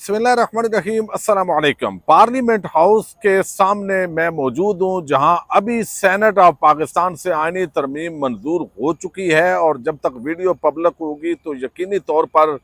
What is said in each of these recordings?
बिस्मिल्लाहिर्रहमानिर्रहीम अस्सलाम वालेकुम। पार्लियामेंट हाउस के सामने मैं मौजूद हूँ जहाँ अभी सेनेट ऑफ पाकिस्तान से आईनी तरमीम मंजूर हो चुकी है और जब तक वीडियो पब्लिक होगी तो यकीनी तौर पर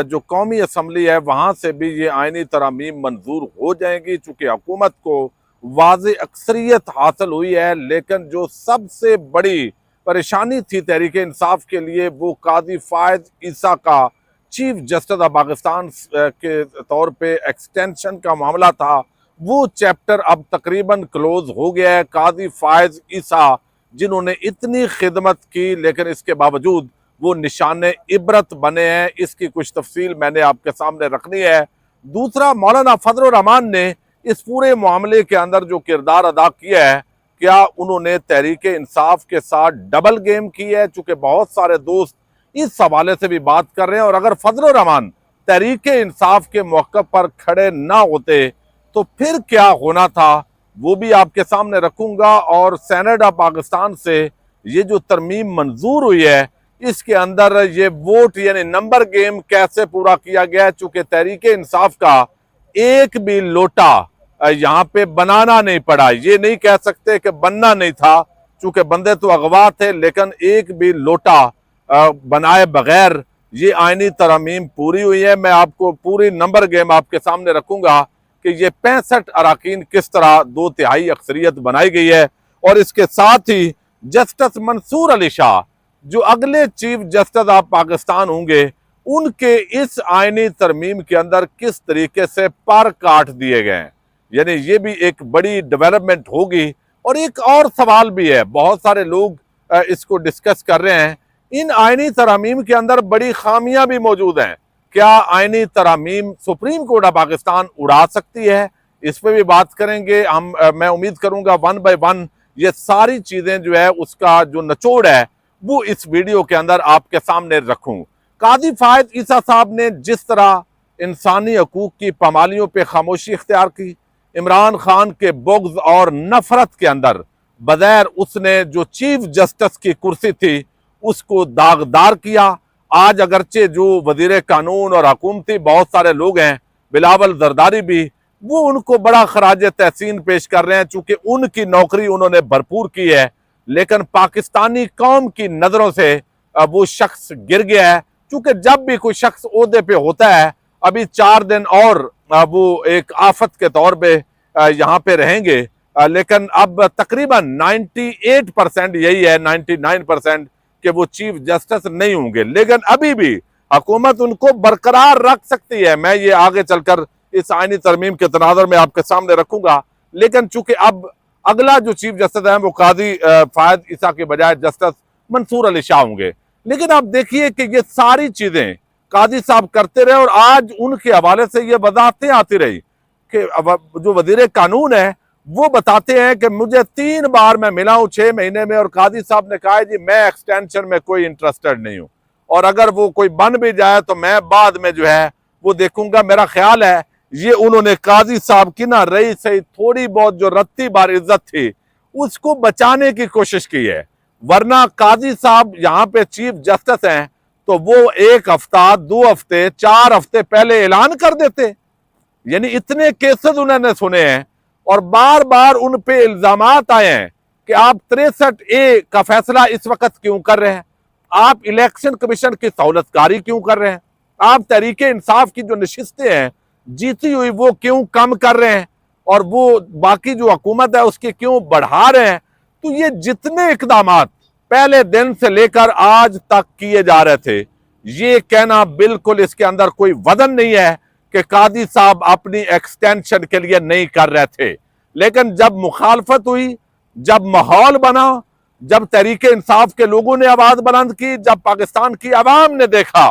जो कौमी असम्बली है वहाँ से भी ये आईनी तरमीम मंजूर हो जाएंगी, चूँकि हुकूमत को वाज़े अक्सरियत हासिल हुई है। लेकिन जो सबसे बड़ी परेशानी थी तहरीक इंसाफ के लिए वो काजी फायद ईसा का चीफ जस्टिस ऑफ पाकिस्तान के तौर पे एक्सटेंशन का मामला था, वो चैप्टर अब तकरीबन क्लोज हो गया है। काजी फायज ईसा जिन्होंने इतनी खिदमत की लेकिन इसके बावजूद वो निशाने इबरत बने हैं, इसकी कुछ तफसील मैंने आपके सामने रखनी है। दूसरा, मौलाना फजल रहमान ने इस पूरे मामले के अंदर जो किरदार अदा किया है, क्या उन्होंने तहरीक इंसाफ के साथ डबल गेम की है? चूंकि बहुत सारे दोस्त इस हवाले से भी बात कर रहे हैं और अगर फजल रहमान तहरीक इंसाफ के मौके पर खड़े ना होते तो फिर क्या होना था, वो भी आपके सामने रखूंगा। और सेनेट ऑफ पाकिस्तान से ये जो तरमीम मंजूर हुई है इसके अंदर ये वोट यानी नंबर गेम कैसे पूरा किया गया है, चूंकि तहरीक इंसाफ का एक भी लोटा यहाँ पे बनाना नहीं पड़ा। ये नहीं कह सकते कि बनना नहीं था, चूंकि बंदे तो अगवा थे, लेकिन एक भी लोटा बनाए बगैर ये आईनी तरमीम पूरी हुई है। मैं आपको पूरी नंबर गेम आपके सामने रखूंगा कि ये 65 अराकीन किस तरह 2/3 अक्सरियत बनाई गई है। और इसके साथ ही जस्टिस मंसूर अली शाह जो अगले चीफ जस्टिस ऑफ पाकिस्तान होंगे, उनके इस आईनी तरमीम के अंदर किस तरीके से पर काट दिए गए हैं, यानी ये भी एक बड़ी डेवलपमेंट होगी। और एक और सवाल भी है, बहुत सारे लोग इसको डिस्कस कर रहे हैं, इन आईनी तरामीम के अंदर बड़ी खामियां भी मौजूद हैं। क्या आईनी तरामीम सुप्रीम कोर्ट ऑफ पाकिस्तान उड़ा सकती है? इस पर भी बात करेंगे हम। मैं उम्मीद करूंगा 1 बाय 1 ये सारी चीजें जो है उसका जो निचोड़ है वो इस वीडियो के अंदर आपके सामने रखूं। काजी फायद ईसा साहब ने जिस तरह इंसानी हकूक की पामालियों पर खामोशी इख्तियार की, इमरान खान के बुग़्ज़ और नफरत के अंदर बगैर उसने जो चीफ जस्टिस की कुर्सी थी उसको दागदार किया। आज अगरचे जो वजीर कानून और हुकूमती बहुत सारे लोग हैं, बिलावल जरदारी भी, वो उनको बड़ा खराज तहसीन पेश कर रहे हैं, चूंकि उनकी नौकरी उन्होंने भरपूर की है। लेकिन पाकिस्तानी कौम की नजरों से वो शख्स गिर गया है, चूंकि जब भी कोई शख्स ओहदे पे होता है, अभी 4 दिन और वो एक आफत के तौर पे यहाँ पे रहेंगे, लेकिन अब तकरीबन 98% यही है, 99% कि वो चीफ जस्टिस नहीं होंगे। लेकिन अभी भी हुकूमत उनको बरकरार रख सकती है। मैं ये आगे चलकर इस आईनी तरमीम के तनाज़ुर में आपके सामने रखूंगा। लेकिन चूंकि अब अगला जो चीफ जस्टिस है वो काजी फायद ईसा के बजाय जस्टिस मंसूर अली शाह होंगे। लेकिन आप देखिए कि ये सारी चीजें काजी साहब करते रहे और आज उनके हवाले से ये वजाहतें आती रही कि जो वजीर कानून है वो बताते हैं कि मुझे 3 बार मैं मिला हूं 6 महीने में और काजी साहब ने कहा है जी मैं एक्सटेंशन में कोई इंटरेस्टेड नहीं हूं, और अगर वो कोई बन भी जाए तो मैं बाद में जो है वो देखूंगा। मेरा ख्याल है ये उन्होंने काजी साहब की ना रही सही थोड़ी बहुत जो रत्ती बार इज्जत थी उसको बचाने की कोशिश की है, वरना काजी साहब यहाँ पे चीफ जस्टिस हैं तो वो 1 हफ्ता 2 हफ्ते 4 हफ्ते पहले ऐलान कर देते। यानी इतने केसेस उन्होंने सुने हैं और बार बार उन पे इल्जामात आए हैं कि आप 63A का फैसला इस वक्त क्यों कर रहे हैं, आप इलेक्शन कमीशन की सहूलतकारी क्यों कर रहे हैं, आप तहरीक इंसाफ की जो नशिस्तें हैं जीती हुई वो क्यों कम कर रहे हैं और वो बाकी जो हुकूमत है उसकी क्यों बढ़ा रहे हैं। तो ये जितने इकदामात पहले दिन से लेकर आज तक किए जा रहे थे, ये कहना बिल्कुल इसके अंदर कोई वजन नहीं है कि काजी साहब अपनी एक्सटेंशन के लिए नहीं कर रहे थे। लेकिन जब मुखालफत हुई, जब माहौल बना, जब तहरीक इंसाफ के लोगों ने आवाज बुलंद की, जब पाकिस्तान की आवाम ने देखा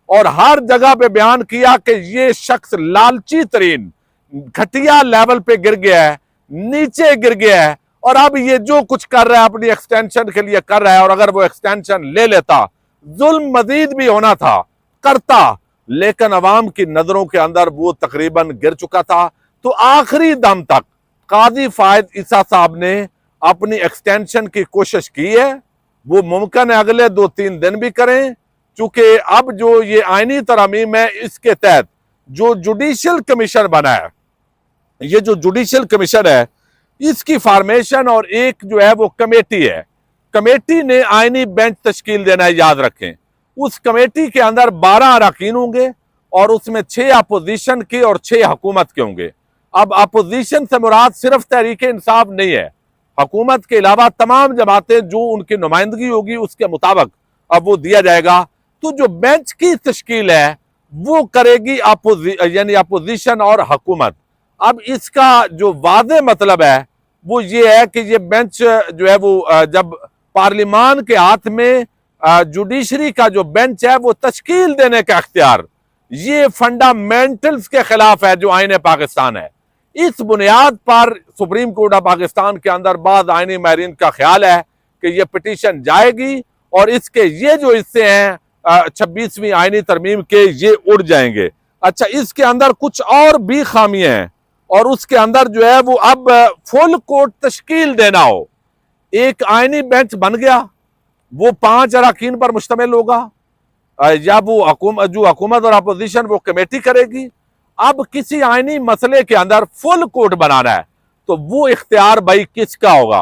और हर जगह पे बयान किया कि ये शख्स लालची तरीन घटिया लेवल पे गिर गया है, नीचे गिर गया है और अब ये जो कुछ कर रहा है अपनी एक्सटेंशन के लिए कर रहा है, और अगर वो एक्सटेंशन ले लेता जुल्म मजीद भी होना था, करता, लेकिन अवाम की नजरों के अंदर वो तकरीबन गिर चुका था। तो आखिरी दम तक काजी फायद ईसा साहब ने अपनी एक्सटेंशन की कोशिश की है। वो मुमकिन है अगले 2-3 दिन भी करें, चूंकि अब जो ये आईनी तरमीम है इसके तहत जो जुडिशियल कमीशन बना है, ये जो जुडिशियल कमीशन है, इसकी फॉर्मेशन और एक जो है वो कमेटी है। कमेटी ने आईनी बेंच तश्कील देना है, याद रखें। उस कमेटी के अंदर 12 अरकान होंगे और उसमें 6 अपोजिशन के और 6 हुकूमत के होंगे। अब अपोजिशन से मुराद सिर्फ तहरीक इंसाफ नहीं है, हुकूमत के अलावा तमाम जमातें जो उनकी नुमाइंदगी होगी उसके मुताबिक अब वो दिया जाएगा। तो जो बेंच की तश्कील है वो करेगी यानी अपोजिशन और हुकूमत। अब इसका जो वाज़े मतलब है वो ये है कि ये बेंच जो है वो जब पार्लिमान के हाथ में जुडिशरी का जो बेंच है वो तश्कील देने का अख्तियार, ये फंडामेंटल्स के खिलाफ है जो आईन पाकिस्तान है। इस बुनियाद पर सुप्रीम कोर्ट ऑफ पाकिस्तान के अंदर बाद आईनी माहिरीन का ख्याल है कि यह पिटीशन जाएगी और इसके ये जो हिस्से हैं 26वीं आईनी तरमीम के, ये उड़ जाएंगे। अच्छा, इसके अंदर कुछ और भी खामियां हैं और उसके अंदर जो है वो अब फुल कोर्ट तश्कील देना हो। एक आईनी बेंच बन गया, वो 5 अरकान पर मुश्तमिल होगा, या वो जो हुकूमत और अपोजिशन वो कमेटी करेगी। अब किसी आईनी मसले के अंदर फुल कोर्ट बनाना है तो वो इख्तियार भाई किसका होगा?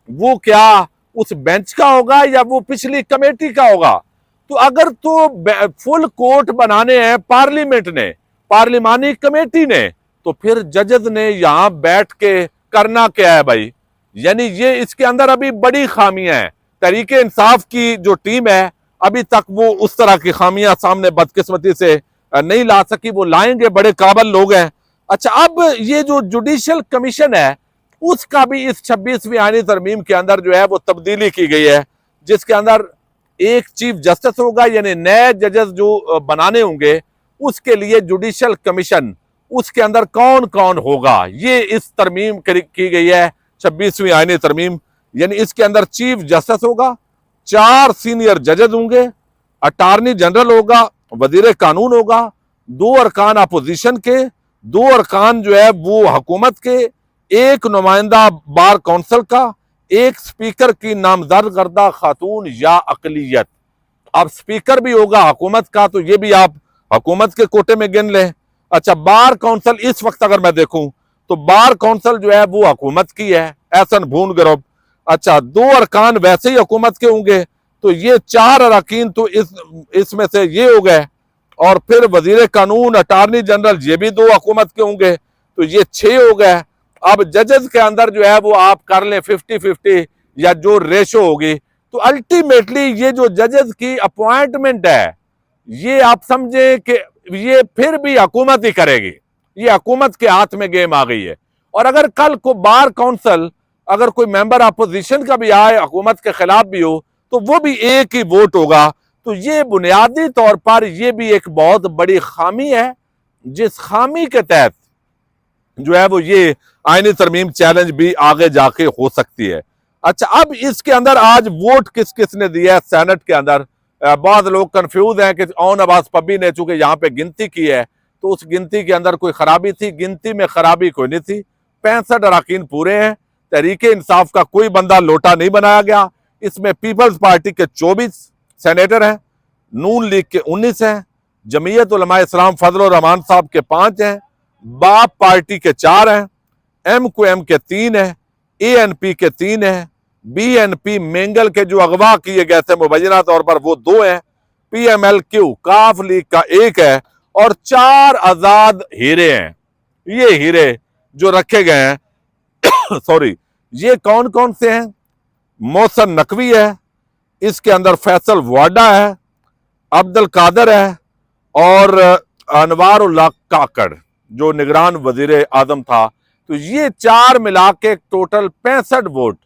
वो क्या उस बेंच का होगा या वो पिछली कमेटी का होगा? तो अगर तो फुल कोर्ट बनाने हैं पार्लियामेंट ने, पार्लिमानी कमेटी ने, तो फिर जजेस ने यहां बैठ के करना क्या है भाई? यानी ये इसके अंदर अभी बड़ी खामियां हैं। तहरीके इंसाफ की जो टीम है अभी तक वो उस तरह की खामियां सामने बदकिस्मती से नहीं ला सकी, वो लाएंगे, बड़े काबिल लोग हैं। अच्छा, अब ये जो जुडिशियल कमीशन है उसका भी इस 26वीं आईनी तरमीम के अंदर जो है वो तब्दीली की गई है, जिसके अंदर एक चीफ जस्टिस होगा, यानी नए जजेस जो बनाने होंगे उसके लिए जुडिशियल कमीशन, उसके अंदर कौन कौन होगा, ये इस तरमीम की गई है 26वीं आईनी तरमीम। यानी इसके अंदर चीफ जस्टिस होगा, 4 सीनियर जजेस होंगे, अटॉर्नी जनरल होगा, वजीर कानून होगा, 2 अरकान अपोजिशन के, 2 अरकान जो है वो हुकूमत के, 1 नुमाइंदा बार काउंसिल का, 1 स्पीकर की नामजद करदा खातून या अकलियत। अब स्पीकर भी होगा हुकूमत का, तो ये भी आप हुकूमत के कोटे में गिन लें। अच्छा, बार काउंसिल इस वक्त अगर मैं देखूं तो बार काउंसिल जो है वो हुकूमत की है, एहसन भून ग्रुप। अच्छा, 2 अरकान वैसे ही हुकूमत के होंगे, तो ये 4 अरकान तो इसमें से ये हो गए, और फिर वजीर कानून, अटॉर्नी जनरल, ये भी 2 हुकूमत के होंगे, तो ये 6 हो गए। अब जजेस के अंदर जो है वो आप कर लें 50-50 या जो रेशो होगी, तो अल्टीमेटली ये जो जजेस की अपॉइंटमेंट है ये आप समझे कि ये फिर भी हुकूमत ही करेगी, ये हुकूमत के हाथ में गेम आ गई है। और अगर कल को बार काउंसिल अगर कोई मेंबर अपोजिशन का भी आए, हुकूमत के खिलाफ भी हो, तो वो भी एक ही वोट होगा। तो ये बुनियादी तौर पर ये भी एक बहुत बड़ी खामी है, जिस खामी के तहत जो है वो ये आईनी तरमीम चैलेंज भी आगे जाके हो सकती है। अच्छा, अब इसके अंदर आज वोट किस किस ने दिया है सेनेट के अंदर? बहुत लोग कंफ्यूज हैं कि ओन अब्बास पब्बी ने चूंकि यहाँ पे गिनती की है तो उस गिनती के अंदर कोई खराबी थी। गिनती में खराबी कोई नहीं थी, 65 अरकान पूरे हैं। तहरीके इंसाफ का कोई बंदा लोटा नहीं बनाया गया। इसमें पीपल्स पार्टी के 24 सेनेटर हैं, नून लीग के 19 हैं, जमीयत उलमा इस्लाम फजल रहमान साहब के 5 हैं, बाप पार्टी के 4 हैं, MQM के 3 हैं, ANP के 3 हैं, BNP मेंगल के जो अगवा किए गए थे मुबैना तौर पर वो 2 हैं, PMLQ काफ लीग का 1 है और 4 आजाद हीरे हैं। ये हीरे जो रखे गए हैं सॉरी, ये कौन कौन से हैं? मोहसन नकवी है, इसके अंदर फैसल वाडा है, अब्दुल कादर है और अनवारुल्लाह काकड़ जो निगरान वजीर आजम था। तो ये 4 मिला के टोटल 65 वोट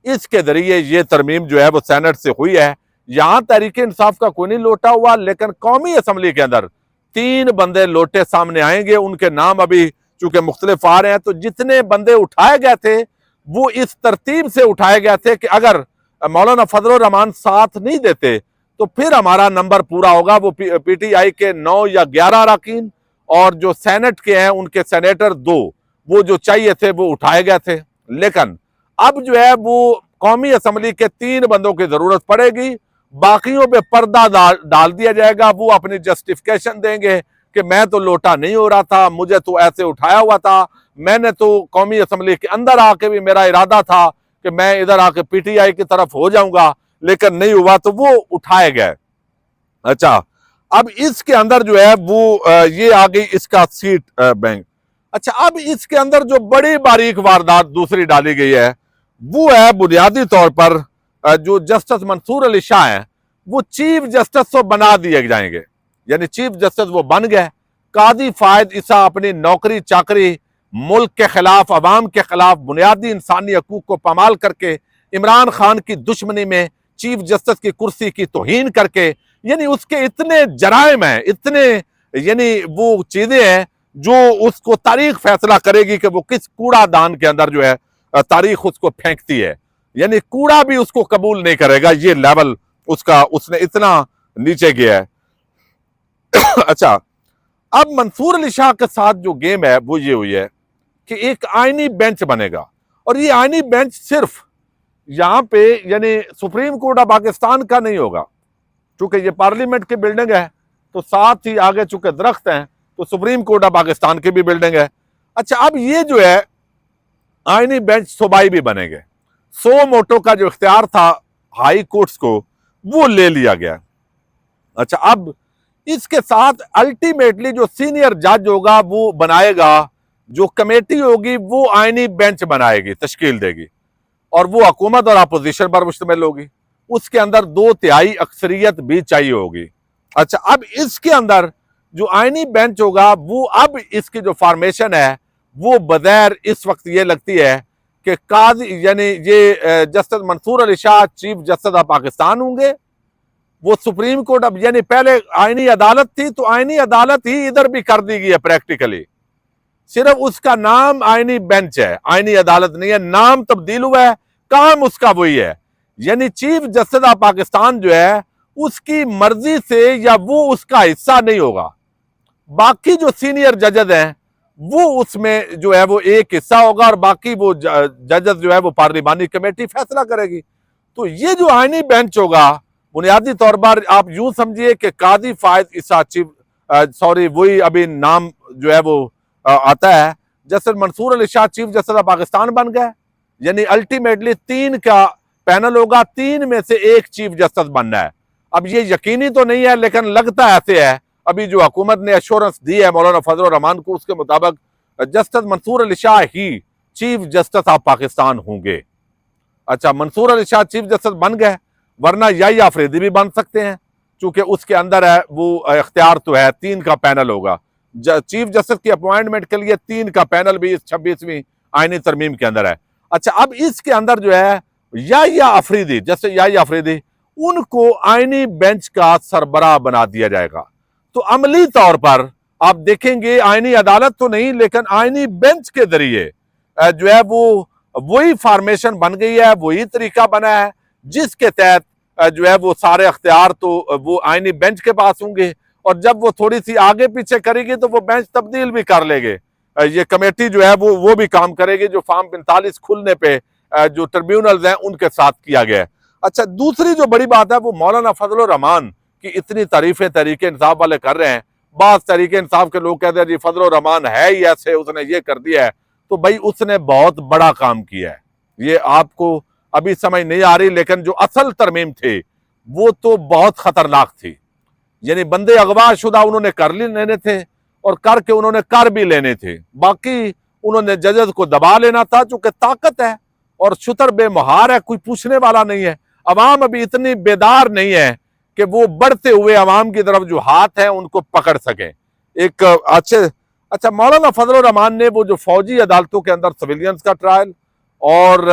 इसके जरिए ये तरमीम जो है वो सेनेट से हुई है। यहां तहरीके इंसाफ का कोई नहीं लोटा हुआ, लेकिन कौमी असम्बली के अंदर 3 बंदे लोटे सामने आएंगे। उनके नाम अभी चूंकि मुख्तलिफ आ रहे हैं, तो जितने बंदे उठाए गए थे वो इस तरतीब से उठाए गए थे कि अगर मौलाना फजल रहमान साथ नहीं देते तो फिर हमारा नंबर पूरा होगा। वो PTI के 9 या 11 अरकान और जो सेनेट के हैं उनके सेनेटर 2, वो जो चाहिए थे वो उठाए गए थे। लेकिन अब जो है वो कौमी असम्बली के 3 बंदों की जरूरत पड़ेगी, बाकियों पे पर्दा डाल दिया जाएगा। वो अपनी जस्टिफिकेशन देंगे कि मैं तो लोटा नहीं हो रहा था, मुझे तो ऐसे उठाया हुआ था, मैंने तो कौमी असम्बली के अंदर आके भी मेरा इरादा था कि मैं इधर आके पीटीआई की तरफ हो जाऊंगा, लेकिन नहीं हुआ, तो वो उठाए गए। अच्छा, अब इसके अंदर जो है वो ये आ गई इसका सीट बैंक। अच्छा, अब इसके अंदर जो बड़ी बारीक वारदात दूसरी डाली गई है वो है बुनियादी तौर पर जो जस्टिस मंसूर अली शाह हैं वो चीफ जस्टिस तो बना दिए जाएंगे, यानी चीफ जस्टिस वो बन गए। कादी फायद ईसा अपनी नौकरी चाकरी मुल्क के खिलाफ, अवाम के खिलाफ बुनियादी इंसानी हकूक को पामाल करके, इमरान खान की दुश्मनी में चीफ जस्टिस की कुर्सी की तौहीन करके, यानी उसके इतने जराइम हैं, इतने यानी वो चीजें हैं जो उसको तारीख फैसला करेगी कि वो किस कूड़ादान के अंदर जो है तारीख उसको फेंकती है, यानी कूड़ा भी उसको कबूल नहीं करेगा। ये लेवल उसका, उसने इतना नीचे गया है। अच्छा, अब मंसूर अली शाह के साथ जो गेम है वो ये हुई है कि एक आईनी बेंच बनेगा, और ये आईनी बेंच सिर्फ यहां पे यानी सुप्रीम कोर्ट ऑफ पाकिस्तान का नहीं होगा, चूंकि ये पार्लियामेंट की बिल्डिंग है तो साथ ही आगे चूंकि दरख्त हैं तो सुप्रीम कोर्ट ऑफ पाकिस्तान की भी बिल्डिंग है। अच्छा, अब ये जो है आईनी बेंच सूबाई भी बनेंगे। सो मोटो का जो इख्तियार था हाई कोर्ट्स को वो ले लिया गया। अच्छा, अब इसके साथ अल्टीमेटली जो सीनियर जज होगा वो बनाएगा, जो कमेटी होगी वो आईनी बेंच बनाएगी, तश्कील देगी, और वो हुकूमत और अपोजिशन पर मुश्तमिल होगी। उसके अंदर 2/3 अक्सरियत भी चाहिए होगी। अच्छा, अब इसके अंदर जो आईनी बेंच होगा वो, अब इसकी जो फॉर्मेशन है वो बगैर इस वक्त ये लगती है कि काजी यानी ये justice Mansoor Ali Shah chief justice of Pakistan होंगे। वो सुप्रीम कोर्ट, अब यानी पहले आईनी अदालत थी तो आईनी अदालत ही इधर भी कर दी गई है प्रैक्टिकली, सिर्फ उसका नाम आईनी बेंच है, आईनी अदालत नहीं है, नाम तब्दील हुआ है, काम उसका वही है। यानी चीफ जस्टिस ऑफ पाकिस्तान जो है उसकी मर्जी से या वो उसका हिस्सा नहीं होगा, बाकी जो सीनियर जजेस हैं वो उसमें जो है वो एक हिस्सा होगा, और बाकी वो जजेस जो है वो पार्लिमानी कमेटी फैसला करेगी। तो ये जो आईनी बेंच होगा बुनियादी तौर पर आप यूं समझिए कि कादी फायद ईसा चीफ सॉरी वही अभी नाम जो है वो आता है, justice Mansoor Ali Shah chief justice of Pakistan बन गए। यानी अल्टीमेटली 3 का पैनल होगा, 3 में से एक चीफ जस्टिस बनना है। अब ये यकीनी तो नहीं है लेकिन लगता ऐसे है, अभी जो हुकूमत ने एश्योरेंस दी है मौलाना फजल रहमान को, उसके मुताबिक जस्टिस मंसूर अली शाह ही चीफ जस्टिस ऑफ पाकिस्तान होंगे। अच्छा, मंसूर अली शाह चीफ जस्टिस बन गए, वरना याहिया अफरीदी भी बन सकते हैं, चूंकि उसके अंदर है वो इख्तियार तो है, 3 का पैनल होगा। चीफ जस्टिस की अपॉइंटमेंट के लिए 3 का पैनल भी इस 26वीं आईनी तरमीम के अंदर है। अच्छा, अब इसके अंदर जो है याहिया अफरीदी, जैसे याहिया अफरीदी, उनको आईनी बेंच का सरबराह बना दिया जाएगा। तो अमली तौर पर आप देखेंगे आईनी अदालत तो नहीं लेकिन आईनी बेंच के जरिए जो है वो वही फॉर्मेशन बन गई है, वही तरीका बना है जिसके तहत जो है वो सारे अख्तियार तो वो आईनी बेंच के पास होंगे, और जब वो थोड़ी सी आगे पीछे करेगी तो वो बेंच तब्दील भी कर लेंगे। ये कमेटी जो है वो भी काम करेगी जो फॉर्म 45 खुलने पे जो ट्रिब्यूनल्स हैं उनके साथ किया गया है। अच्छा, दूसरी जो बड़ी बात है वो मौलाना फजल रहमान की इतनी तारीफें तहरीक इंसाफ वाले कर रहे हैं। बात तहरीक इंसाफ के लोग कहते हैं जी फजल रहमान है ही ऐसे, उसने ये कर दिया है, तो भाई उसने बहुत बड़ा काम किया है। ये आपको अभी समझ नहीं आ रही, लेकिन जो असल तरमीम थे वो तो बहुत खतरनाक थी। यानी बंदे अगवा शुदा उन्होंने कर लेने थे, और करके उन्होंने कर भी लेने थे, बाकी उन्होंने जजेस को दबा लेना था, चूंकि ताकत है और शुतर बेमुहार है, कोई पूछने वाला नहीं है। अवाम अभी इतनी बेदार नहीं है कि वो बढ़ते हुए अवाम की तरफ जो हाथ है उनको पकड़ सके। एक अच्छा, मौलाना फजल रहमान ने वो जो फौजी अदालतों के अंदर सिविलियंस का ट्रायल और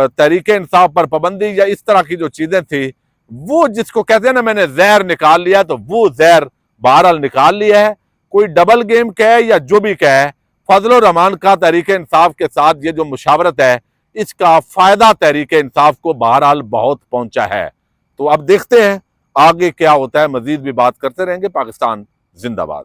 तहरीक इंसाफ पर पाबंदी या इस तरह की जो चीजें थी, वो जिसको कहते हैं ना मैंने जहर निकाल लिया, तो वो जहर बहरहाल निकाल लिया है। कोई डबल गेम कहे या जो भी कहे, फजल रहमान का तहरीक इंसाफ के साथ ये जो मुशावरत है इसका फायदा तहरीक इंसाफ को बहरहाल बहुत पहुंचा है। तो अब देखते हैं आगे क्या होता है, मजीद भी बात करते रहेंगे। पाकिस्तान जिंदाबाद।